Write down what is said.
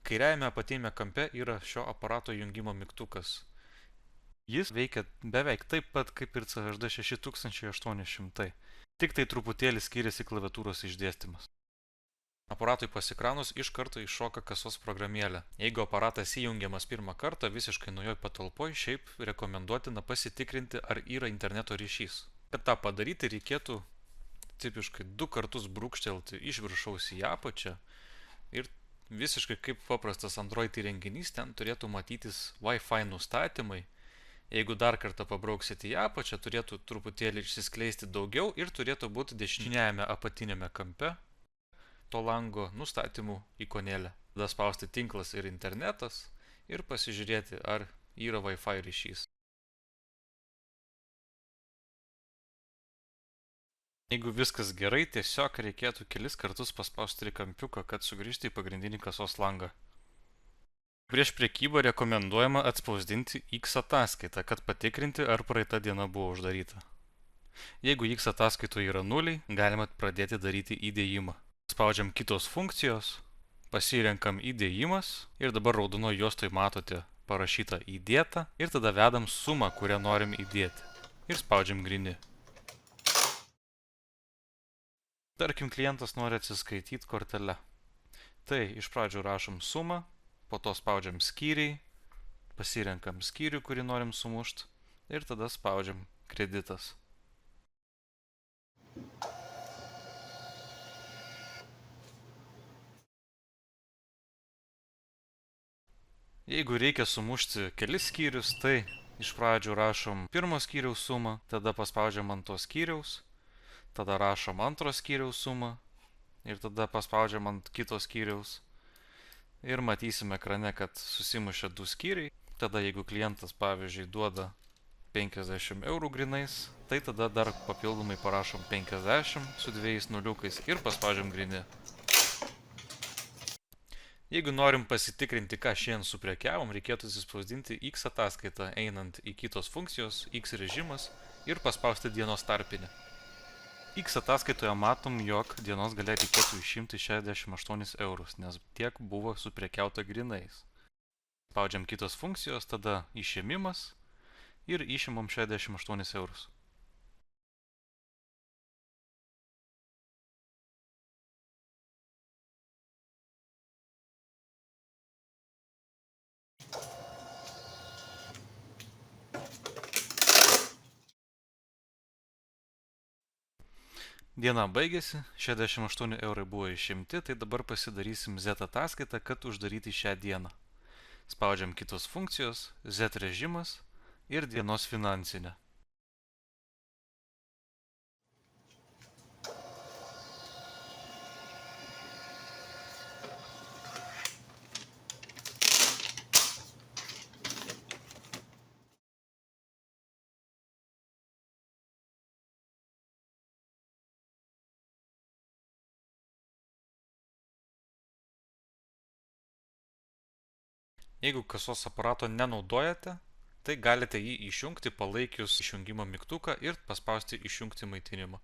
Kairiajame apatiniame kampe yra šio aparato jungimo mygtukas. Jis veikia beveik taip pat kaip ir CHD 6800. Tik tai truputėlį skiriasi klaviatūros išdėstymas. Aparatui pasikranus iš karto iššoka kasos programėlė. Jeigu aparatas įjungiamas pirmą kartą visiškai naujoj patalpoj, šiaip rekomenduotina pasitikrinti, ar yra interneto ryšys. Kad tą padaryti, reikėtų tipiškai 2 kartus brūkštelti iš viršaus į apačią ir visiškai kaip paprastas Android įrenginys ten turėtų matytis Wi-Fi nustatymai. Jeigu dar kartą pabrauksite į apačią, turėtų truputėlį išsiskleisti daugiau ir turėtų būti dešiniajame apatiniame kampe to lango nustatymų ikonėlę. Tada spausti tinklas ir internetas ir pasižiūrėti, ar yra Wi-Fi ryšys. Jeigu viskas gerai, tiesiog reikėtų kelis kartus paspausti trikampiuką, kad sugrįžti į pagrindinį kasos langą. Prieš prekybą rekomenduojama atspausdinti X ataskaitą, kad patikrinti, ar praeita diena buvo uždaryta. Jeigu X ataskaitoje yra nuliai, galima pradėti daryti įdėjimą. Spaudžiam kitos funkcijos, pasirenkam įdėjimas ir dabar raudono juostoj matote parašytą įdėta ir tada vedam sumą, kurią norim įdėti ir spaudžiam gryni. Tarkim, klientas nori atsiskaityti kortele. Tai iš pradžių rašom sumą, po to spaudžiam skyriai, pasirenkam skyrių, kurį norim sumušti ir tada spaudžiam kreditas. Jeigu reikia sumušti kelis skyrius, tai iš pradžių rašom pirmo skyriaus sumą, tada paspaudžiam ant to skyriaus, tada rašom antro skyriaus sumą ir tada paspaudžiam ant kito skyriaus. Ir matysim ekrane, kad susimušė 2 skyriai. Tada jeigu klientas, pavyzdžiui, duoda 50 eurų grinais, tai tada dar papildomai parašom 50 su 2 nuliukais ir paspaudžiam grini. Jeigu norim pasitikrinti, ką šiandien suprekiavom, reikėtų atsispausdinti X ataskaitą, einant į kitos funkcijos, X režimas ir paspausti dienos tarpinę. X ataskaitoje matom, jog dienos gale reikėtų išimti 68 eurus, nes tiek buvo suprekiauta grinais. Spaudžiam kitos funkcijos, tada išėmimas ir išimam 68 eurus. Diena baigėsi, 68 eurai buvo išimti, tai dabar pasidarysim Z ataskaitą, kad uždaryti šią dieną. Spaudžiam kitos funkcijos, Z režimas ir dienos finansinę. Jeigu kasos aparato nenaudojate, tai galite jį išjungti palaikius išjungimo mygtuką ir paspausti išjungti maitinimą.